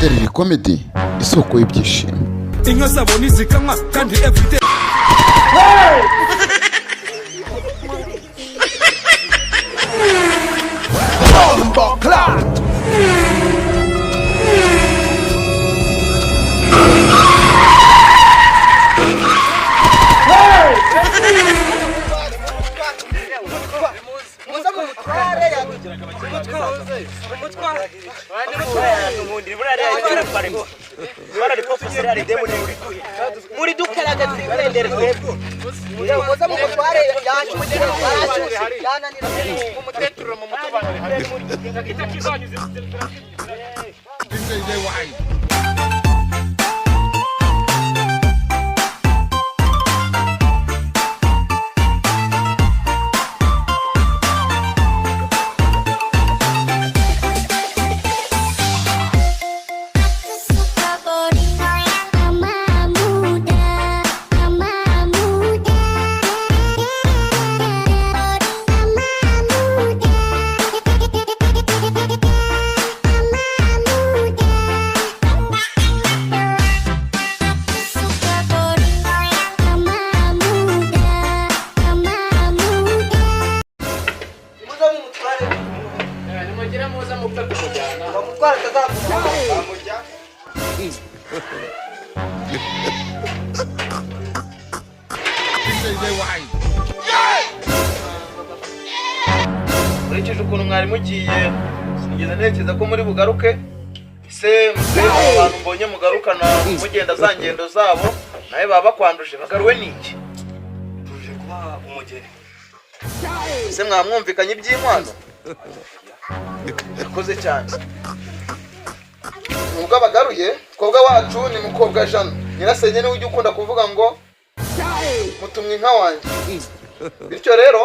Derby Comedy isoko y'ibyishimo. Inka zabona izikanywa kandi everyday. Bombo clat. Muri dukaraga twendere twebwe muza mu mutware yacu yananira mu muteturo mu mutubana hari Urikije ukuntu mwari mugiye sinigeze ntekereza ko muri bugaruke se abantu mbonye mugarukana mugenda za ngendo zabo nawe baba bakwanduje bagaruwe niki tuje kuba umugeni se mwamwumvikanye iby'inkwano yakoze cyane nubwo abagaruye twebwe wacu ni mukobwa Jano nyirasenye niwe ujya ukunda kuvuga ngo mutumwe inka wanjye bityo rero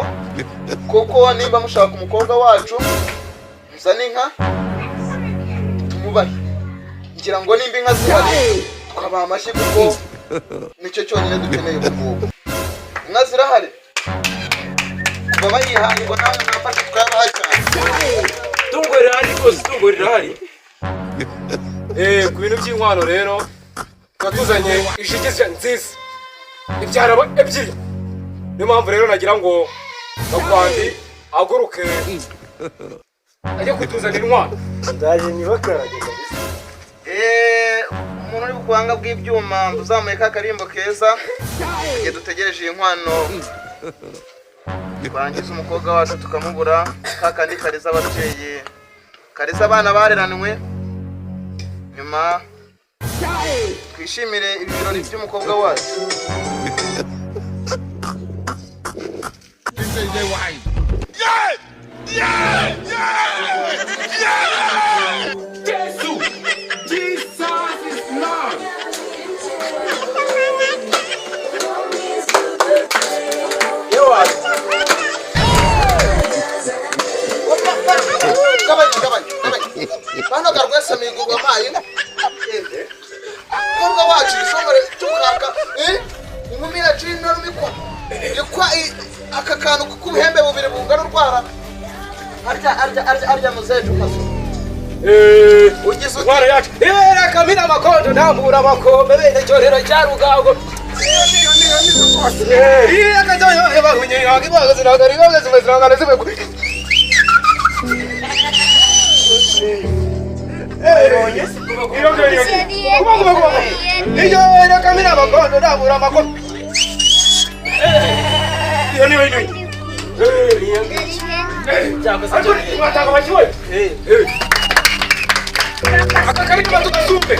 kuko nimba mushaka umukobwa wacu muzane inka tumubahe ngira ngo nimba inka zihari twabaha amashyi kuko nicyo cyonyine dukeneye ubu inka zirahari kuba bayihaye ngo nawe mwafashe twabaha cyane Tungo rirahari rwose tungo rirahari ku bintu by'inkwano rero twatuzanye ishigeze nziza ibyarabo ebyiri niyo mpamvu rero nagira ngo bakwandi aguruke ajye kutuzanira inkwano ndaje nibakarage kabisa umuntu uri bukwanga bw'ibyuma uzamuye ka karimbo keza igihe dutegereje iyi nkwano twangiza umukobwa wacu tukamubura ka kandi kariza ababyeyi kariza abana bareranwe nyuma twishimire ibirori by'umukobwa wacu Bano garwese migugo mayi Kongo wacu isomore tukaka Umumira chino rumiko Yekwa aka kantu kubuhembe bubiri bungana urwara Arya muzeje ukaso Ugize urwara yacu Kamina amakondo ndambura amakombe bene cyorero cyarugago Akajoyo ebahunye yakibaga zinagari gaze zimezirangana zibe Iyo kamera amakondo ndabura amakondo iyo niwe mwatanga bakiwe akakari kama tukasupe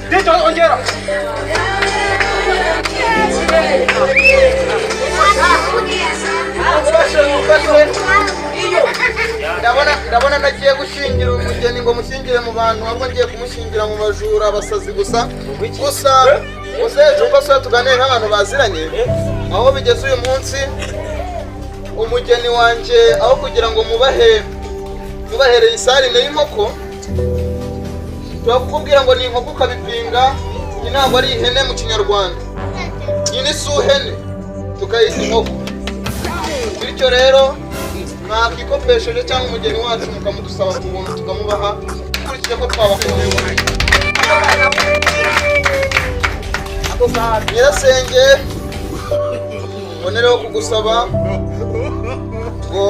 Dito ongera Ndabona nagiye gushingira umugeni ngo mushyingire mu bantu ahubwo ngiye kumushingira mu majura abasazi gusa uzeje uko so tuganire nk'abantu baziranye aho bigeze uyu munsi umugeni wanje aho kugira ngo mubahereye isarine y'inkoko twakubwira ngo ni inkoko kabipinga intabwo ari ihene mu kinyarwanda iyi ni suhene tukayita inkoko bityo rero mwakikopesheje cyangwa umugeni wacu mukamudusaba ku buntu tukamubaha dukurikije ko twabakunze. Nyirasenge mbonereho kugusaba ngo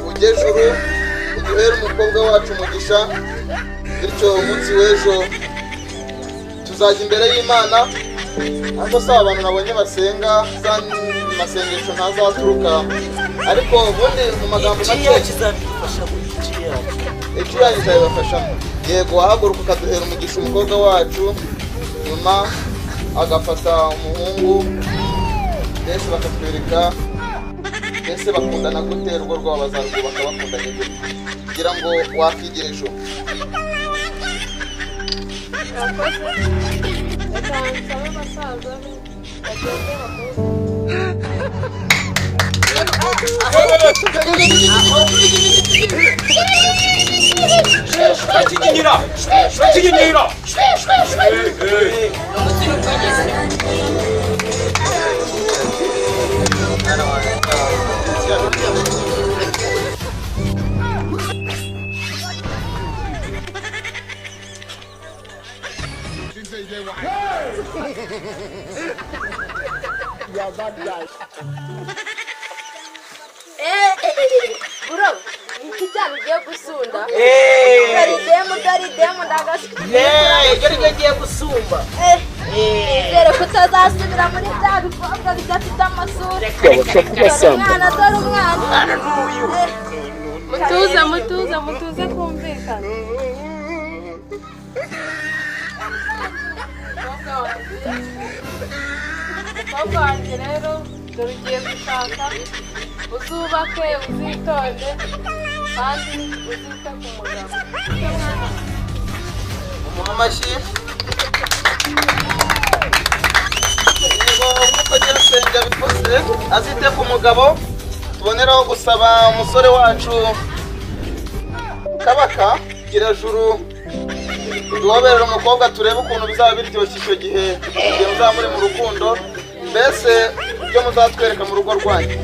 ujye juru uduhere umukobwa wacu umugisha, bityo umunsi w'ejo tuzajya imbere y'Imana. Ariko si abantu nabonye basenga za masengesho ntazaturuka, ariko ubundi mu magambo make kizadufasha muri icyo yanyu izabibafashamo. Yego, wahaguruka ukaduhera umugisha umukobwa wacu, nyuma agafata umuhungu, mbese bakatwereka mbese bakundana gute, urugo rwabo bazarwubaka bakundanye gute, kugira ngo wakigire ejo. Bro, iki cyane ugiye gusunda? Daridemu ndagasubiye. Ibyo ngiye gusumba. Dore kutazasubira muri bya bikobwa bidafite amasura. Dore umwana. Mutuze kumvikana. Umukobwa wanjye rero dore ugiye gushaka, uzubake, uzitonde kandi uzite ku mugabo. Umuha amashyi. Nk'uko Nyirasenge abikoze azite ku mugabo, tuboneraho gusaba umusore wacu Kabaka Girajuru duhoberera umukobwa, turebe ukuntu bizaba biryoshye icyo gihe igihe muzaba muri mu rukundo, mbese ibyo muzatwereka mu rugo rwanyu.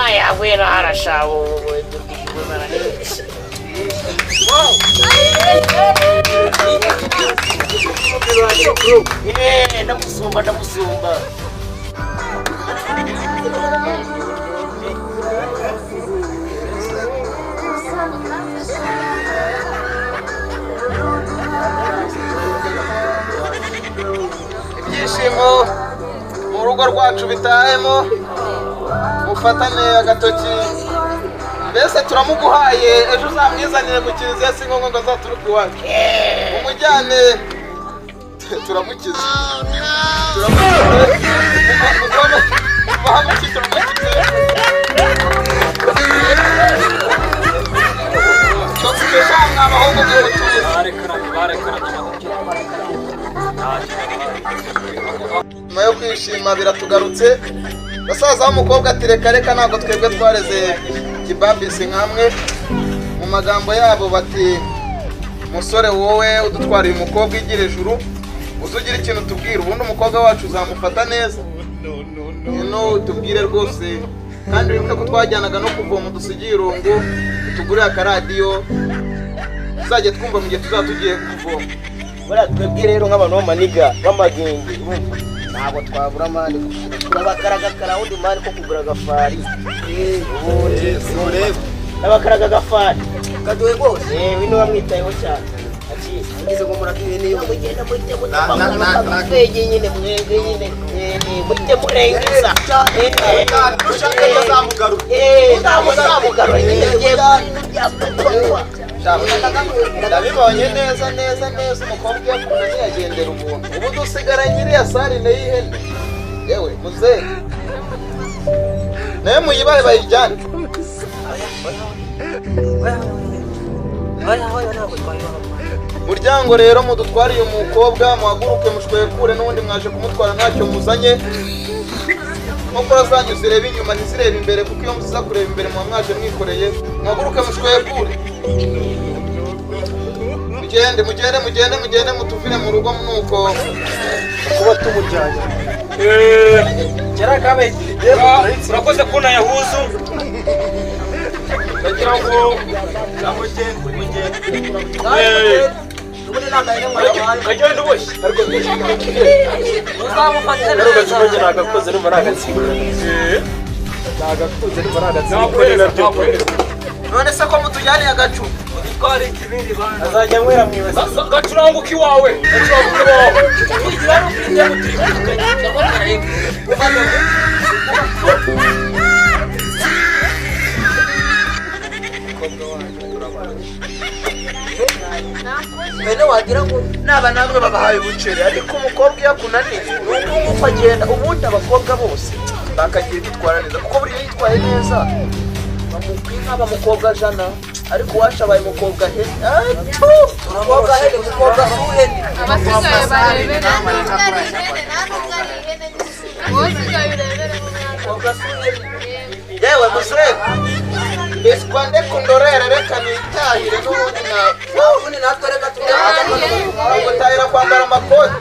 Aya wera harashawo ndamusumba. Ibyishimo mu rugo rwacu bitahemo, mufatane agatoki, mbese turamuguhaye, ejo uzamwizanire mu kiliziya, si ngombwa ngo azaturuke iwacu, umujyane turamukiza. Nyuma yo kwishima biratugarutse, basaza b'umukobwa ati reka ntabwo twebwe twareze kibabisi nkamwe. Mu magambo yabo bati musore wowe udutwariye umukobwa igira ejuru, uzugira ikintu tubwira, ubundi umukobwa wacu uzamufata neza. Ino tubwire rwose, kandi wibuke ko twajyanaga no kuvoma udusigiye irungu, utugurire akaradiyo tuzajya twumva mu gihe tuzaba tugiye kuvoma. Buriya twebwe rero nk'abantu b'amaniga b'amagenge ntabwo twabura mani, turabakaraga undi mani ko kugura agafari, ubundi n'abakaraga agafari kaduwe rwose, wino wamwitayeho cyane. Ugeze ngo muragiye niyo mugenda muhite mutwege nyine mwebwe nyine muhite murengeza ushaka uzamugarura nyine byakutorwa. Ndabibonye neza umukobwa iyo akunda ntiyagendera umuntu. Ubu dusigaranye iriya sarine y'ihene, yewe muzehe nayo muyibahe bayijyane. Muryango rero mudutwariye umukobwa, muhaguruke mushwekure, n'ubundi mwaje kumutwara ntacyo muzanye. Nkokora zanyu zireba inyuma ntizirebe imbere, kuko iyo muziza kureba imbere muba mwaje mwikoreye. Muhaguruke mushwekure. mugende mutuvire mu rugo nuko kuba tumujyanye kera kabe urakoze kuna yahuzu ndagira ngo kagenda uboshye uzamufatira neza nagakoze numva nagatsinda none se ko mutujyaniye agacu azajya nywera mu ibase gacuranguka iwawe bene wagira ngo naba namwe babahaye ubuceri ariko umukobwa iyo akunaniye nuko nguko agenda ubundi abakobwa bose bakagira bitwara neza kuko buriya yitwaye neza bamukwiye bamukobwa jana ariko uwacu abaye umukobwa hene umukobwa hene umukobwa suhene abasigaye barebere uwasigaye urebere mu myaka umukobwa suhene yewe musore mbese kwande kundorere reka nitahire ubundi natwe reka gutahira kwambara amakoti